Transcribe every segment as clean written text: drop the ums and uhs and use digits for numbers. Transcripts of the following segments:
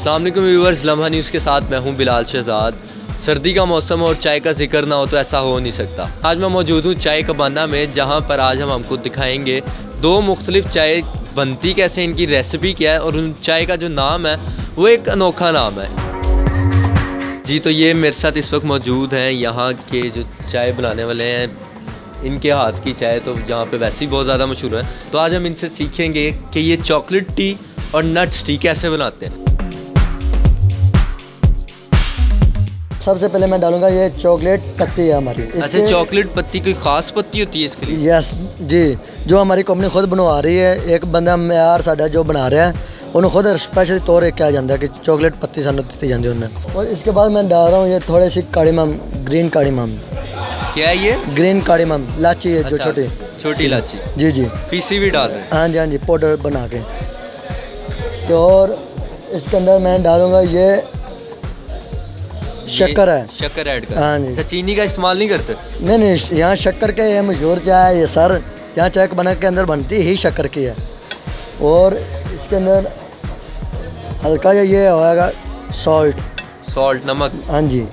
अस्सलाम वालेकुम व्यूअर्स, लम्हा न्यूज़ के साथ मैं हूं बिलाल शहजाद। सर्दी का मौसम और चाय का जिक्र ना हो तो ऐसा हो नहीं सकता। आज मैं मौजूद हूं चाय कबाना में, जहां पर आज हम आपको दिखाएंगे दो मुख्तलिफ चाय बनती कैसे, इनकी रेसिपी क्या है और उन चाय का जो नाम है वो एक अनोखा नाम है जी। तो ये मेरे साथ इस वक्त मौजूद हैं यहाँ के जो चाय बनाने वाले हैं। इनके हाथ की चाय तो यहाँ पे वैसे ही बहुत ज़्यादा मशहूर है। तो आज हम इनसे सीखेंगे कि ये चॉकलेट टी और नट्स टी कैसे बनाते हैं। सबसे पहले मैं डालूंगा ये चॉकलेट पत्ती है हमारी। अच्छा, चॉकलेट पत्ती कोई ख़ास पत्ती होती है इसके लिए? यस जी, जो हमारी कंपनी खुद बनवा रही है। एक बंदा यार साडा जो बना रहा है उन्होंने खुद स्पेशल तौर पर क्या जाता है कि चॉकलेट पत्ती सानू दी जाती है उन्हें। और इसके बाद मैं डाल रहा हूँ ये थोड़ी सी कार्डिमम, ग्रीन कार्डिमम। क्या है ये? ग्रीन कार्डिमम इलायची है। अच्छा, जो छोटी इलायची। जी जी, पीसी भी डाल रहे हैं? हाँ जी हाँ जी, पाउडर बना के। तो और इसके अंदर मैं डालूंगा ये शक्कर है। शक्कर ऐड कर? हाँ जी। अच्छा, चीनी का इस्तेमाल नहीं करते? नहीं, यहाँ शक्कर के ये मशहूर चाय है ये सर। यहाँ चाय बना के अंदर बनती ही शक्कर की है। और इसके अंदर हल्का ये होगा सॉल्ट, नमक। हाँ जी,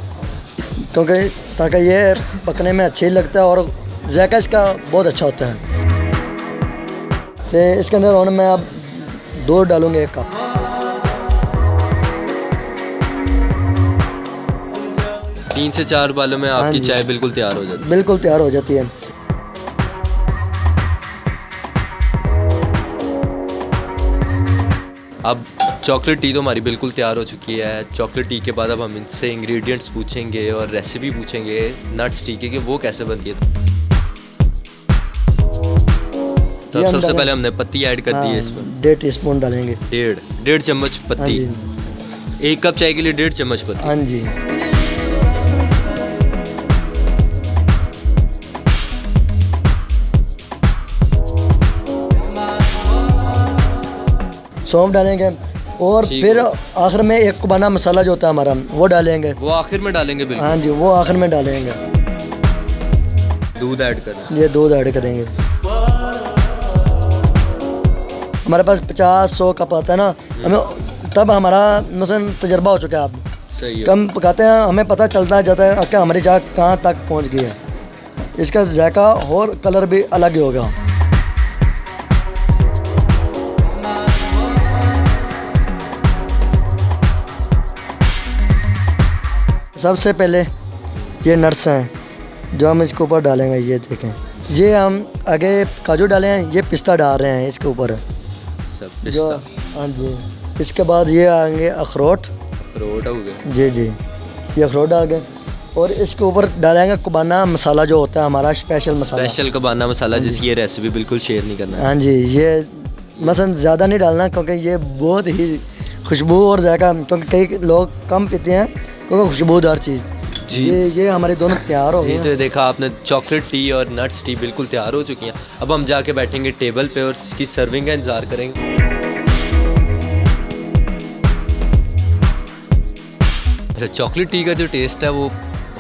क्योंकि ताकि ये पकने में अच्छी लगता है और जायका इसका बहुत अच्छा होता है। तो इसके अंदर और मैं अब दूध डालूँगा 1 कप। तीन से 4 बालों में आपकी चाय बिल्कुल तैयार हो जाती है? बिल्कुल तैयार हो जाती है। अब चॉकलेट टी तो हमारी बिल्कुल तैयार हो चुकी है। चॉकलेट टी के बाद अब हम इनसे इंग्रेडिएंट्स पूछेंगे और रेसिपी पूछेंगे नट्स टी की कि वो कैसे बनती है। तो अब सबसे पहले हमने पत्ती ऐड कर दी है इसमें। 1.5 टीस्पून डालेंगे। डेढ़ चम्मच पत्ती। 1 कप चाय के लिए 1.5 चम्मच पत्ती। हाँ जी। सौंफ डालेंगे और फिर आखिर में एक कुबाना मसाला जो होता है हमारा वो डालेंगे। वो आखिर में डालेंगे? बिल्कुल। हाँ जी, वो आखिर में डालेंगे। दूध ऐड करें? ये दूध ऐड करेंगे। हमारे पास 50-100 कप आता है ना, हमें तब हमारा मसलन तजर्बा हो चुका है। अब सही है। कम पकाते हैं, हमें पता चलता जाता है कि हमारी चाय कहाँ तक पहुँच गई है। इसका जायका और कलर भी अलग ही होगा। सबसे पहले ये नट्स हैं जो हम इसके ऊपर डालेंगे। ये देखें, ये हम आगे काजू डाले हैं, ये पिस्ता डाल रहे हैं इसके ऊपर जो। हाँ जी। इसके बाद ये आएंगे अखरोट हो गए। जी जी, ये अखरोट डाल गए। और इसके ऊपर डालेंगे कुबाना मसाला जो होता है हमारा स्पेशल कुबाना मसाला, जिसकी ये रेसिपी बिल्कुल शेयर नहीं करना है। हाँ जी, ये मसलन ज़्यादा नहीं डालना क्योंकि ये बहुत ही खुशबू और जायका, क्योंकि कई लोग कम पीते हैं क्योंकि खुशबूदार चीज़ जी। ये हमारे दोनों तैयार हो गए। तो देखा आपने, चॉकलेट टी और नट्स टी बिल्कुल तैयार हो चुकी हैं। अब हम जाके बैठेंगे टेबल पे और इसकी सर्विंग का इंतज़ार करेंगे। अच्छा, चॉकलेट टी का जो टेस्ट है वो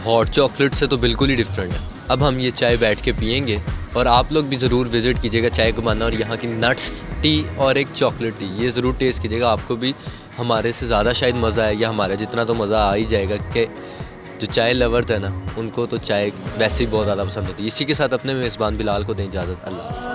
हॉट चॉकलेट से तो बिल्कुल ही डिफरेंट है। अब हम ये चाय बैठ के पियेंगे और आप लोग भी ज़रूर विज़िट कीजिएगा चाय कबाना और यहाँ की नट्स टी और एक चॉकलेट टी ये ज़रूर टेस्ट कीजिएगा। आपको भी हमारे से ज़्यादा शायद मज़ा आए, या हमारे जितना तो मज़ा आ ही जाएगा कि जो चाय लवर्स है ना, उनको तो चाय वैसे ही बहुत ज़्यादा पसंद होती है। इसी के साथ अपने मेज़बान बिलाल को दें इजाज़त। अल्लाह।